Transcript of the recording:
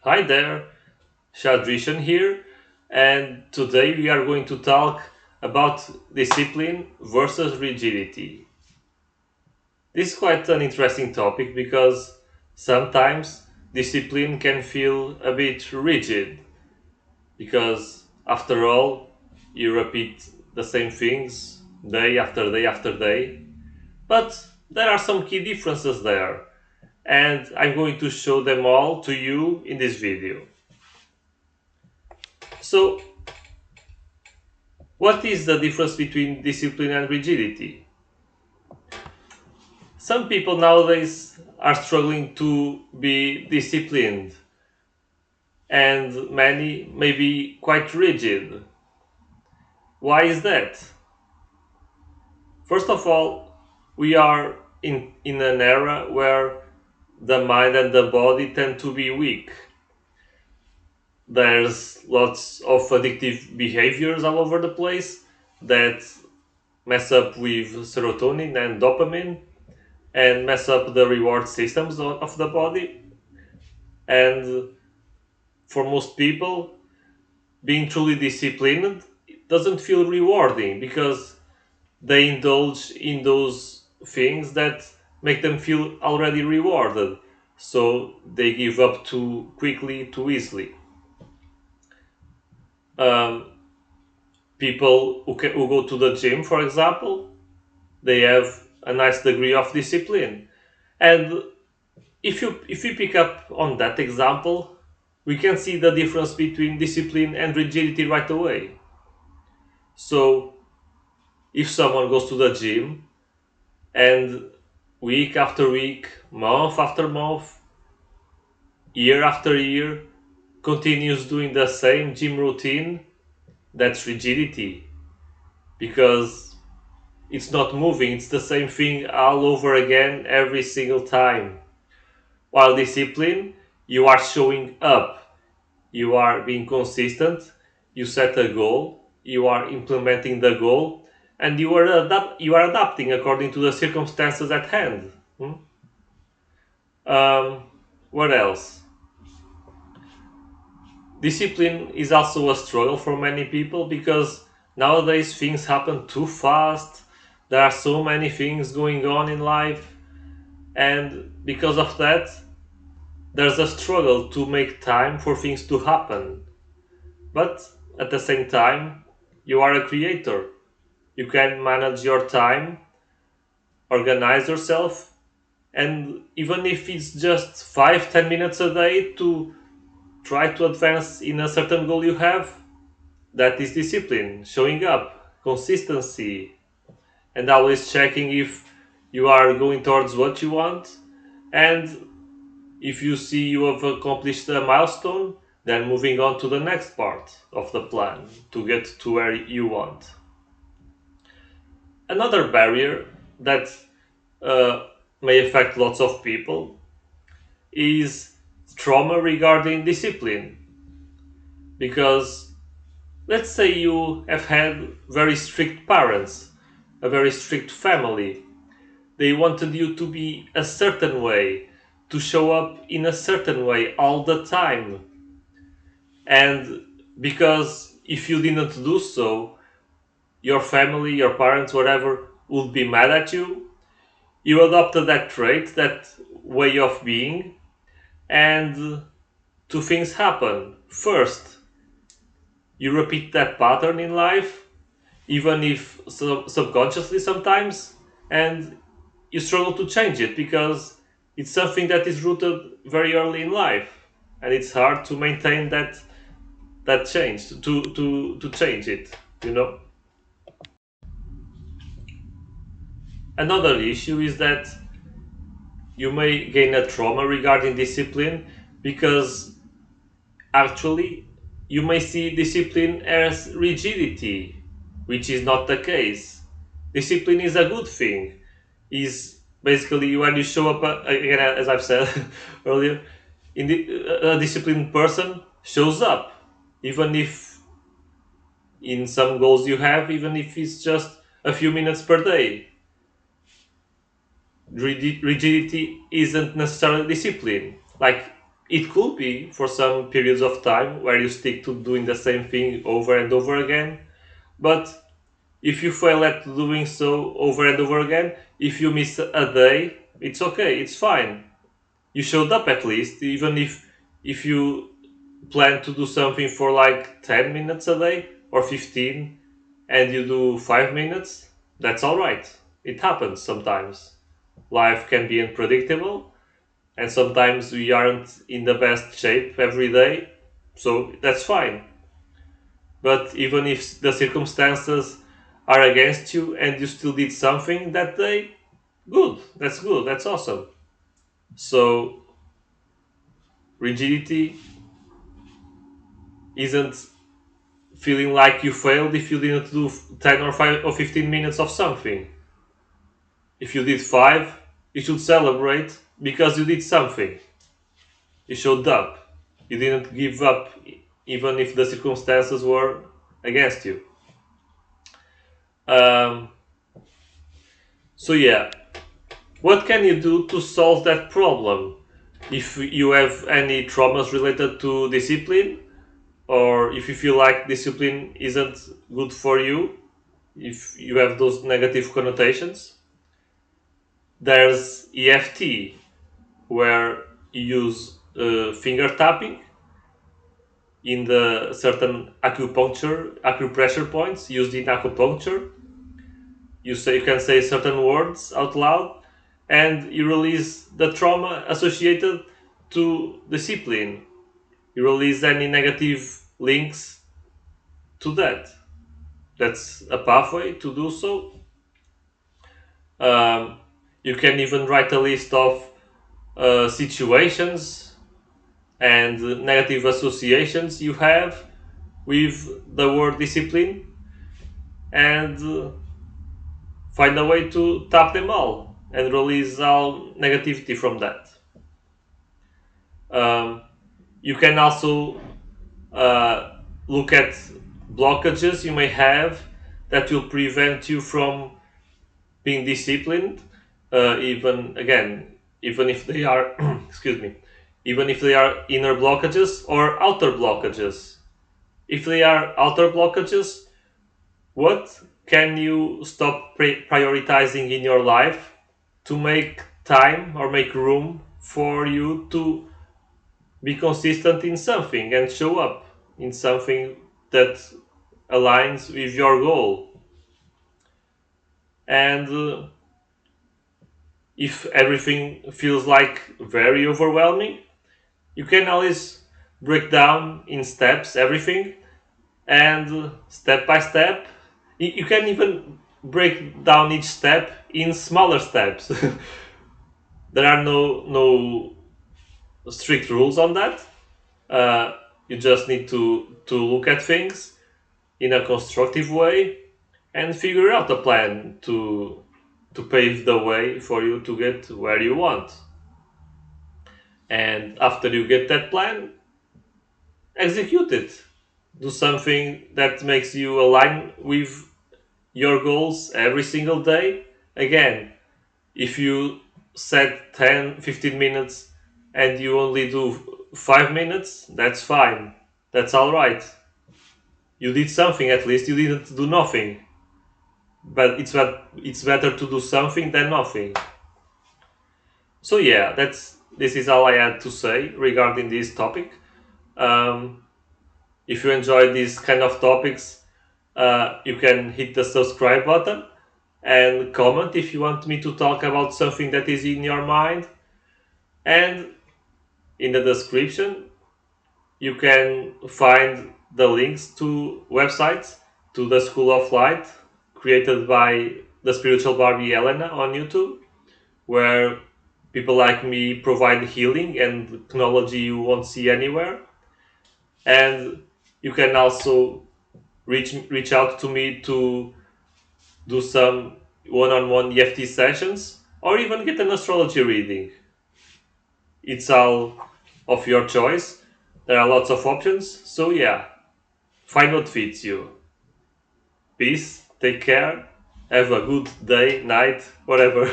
Hi there, Shadrishan here, and today we are going to talk about discipline versus rigidity. This is quite an interesting topic because sometimes discipline can feel a bit rigid because, after all, you repeat the same things day after day after day. But there are some key differences there, and I'm going to show them all to you in this video. So, what is the difference between discipline and rigidity? Some people nowadays are struggling to be disciplined, and many may be quite rigid. Why is that? First of all, we are in an era where the mind and the body tend to be weak. There's lots of addictive behaviors all over the place that mess up with serotonin and dopamine and mess up the reward systems of the body. And for most people, being truly disciplined doesn't feel rewarding because they indulge in those things that make them feel already rewarded. So they give up too quickly, too easily. Um, People who go to the gym, for example, they have a nice degree of discipline. And if we pick up on that example, we can see the difference between discipline and rigidity right away. So if someone goes to the gym and week after week, month after month, year after year continues doing the same gym routine, that's rigidity because it's not moving, it's the same thing all over again every single time. While discipline, you are showing up, you are being consistent, you set a goal, you are implementing the goal, and you are adapting according to the circumstances at hand. Hmm? Um, what else? Discipline is also a struggle for many people because nowadays things happen too fast. There are so many things going on in life, and because of that, there's a struggle to make time for things to happen. But at the same time, you are a creator. You can manage your time, organize yourself, and even if it's just 5-10 minutes a day to try to advance in a certain goal you have, that is discipline, showing up, consistency, and always checking if you are going towards what you want. And if you see you have accomplished a milestone, then moving on to the next part of the plan to get to where you want. Another barrier that uh, may affect lots of people is trauma regarding discipline. Because let's say you have had very strict parents, a very strict family. They wanted you to be a certain way, to show up in a certain way all the time. And because if you didn't do so, your family, your parents, whatever, would be mad at you. You adopted that trait, that way of being, and two things happen. First, you repeat that pattern in life, even if subconsciously sometimes, and you struggle to change it because it's something that is rooted very early in life, and it's hard to maintain that change to change it. You know. Another issue is that you may gain a trauma regarding discipline because actually you may see discipline as rigidity, which is not the case. Discipline is a good thing. Is basically when you show up again, as I've said earlier, a disciplined person shows up, even if in some goals you have, even if it's just a few minutes per day. Rigidity isn't necessarily discipline. Like It could be for some periods of time where you stick to doing the same thing over and over again, but if you fail at doing so over and over again, if you miss a day, it's okay, it's fine. You showed up at least, even if you plan to do something for like 10 minutes a day or 15 and you do 5 minutes, that's all right. It happens sometimes. Life can be unpredictable and sometimes we aren't in the best shape every day, so that's fine. But even if the circumstances are against you and you still did something that day, good, that's awesome. So, rigidity isn't feeling like you failed if you didn't do 10 or 5 or 15 minutes of something. If you did 5, you should celebrate because you did something. You showed up. You didn't give up even if the circumstances were against you. Um, so, yeah, what can you do to solve that problem? If you have any traumas related to discipline, or if you feel like discipline isn't good for you, if you have those negative connotations, there's EFT, where you use finger tapping in the certain acupressure points used in acupuncture. You can say certain words out loud, and you release the trauma associated to discipline. You release any negative links to that. That's a pathway to do so. Um, you can even write a list of situations and negative associations you have with the word discipline and find a way to tap them all and release all negativity from that. Um, you can also uh, look at blockages you may have that will prevent you from being disciplined, even again, even if they are, excuse me, even if they are inner blockages or outer blockages. If they are outer blockages, what can you stop prioritizing in your life to make time or make room for you to be consistent in something and show up in something that aligns with your goal? And if everything feels like very overwhelming, you can always break down in steps everything, and step by step you can even break down each step in smaller steps. There are no strict rules on that. You just need to look at things in a constructive way and figure out a plan to pave the way for you to get where you want. And after you get that plan, execute it. Do something that makes you align with your goals every single day. Again, if you set 10, 15 minutes and you only do 5 minutes, that's fine. That's all right. You did something, at least you didn't do nothing. But it's better to do something than nothing. So yeah, this is all I had to say regarding this topic. Um, if you enjoy these kind of topics, you can hit the subscribe button and comment if you want me to talk about something that is in your mind. And in the description, you can find the links to websites to the School of Light created by the spiritual Barbie Elena on YouTube, where people like me provide healing and technology you won't see anywhere. And you can also reach out to me to do some one-on-one EFT sessions or even get an astrology reading. It's all of your choice. There are lots of options. So yeah, find what fits you. Peace, take care, have a good day, night, whatever.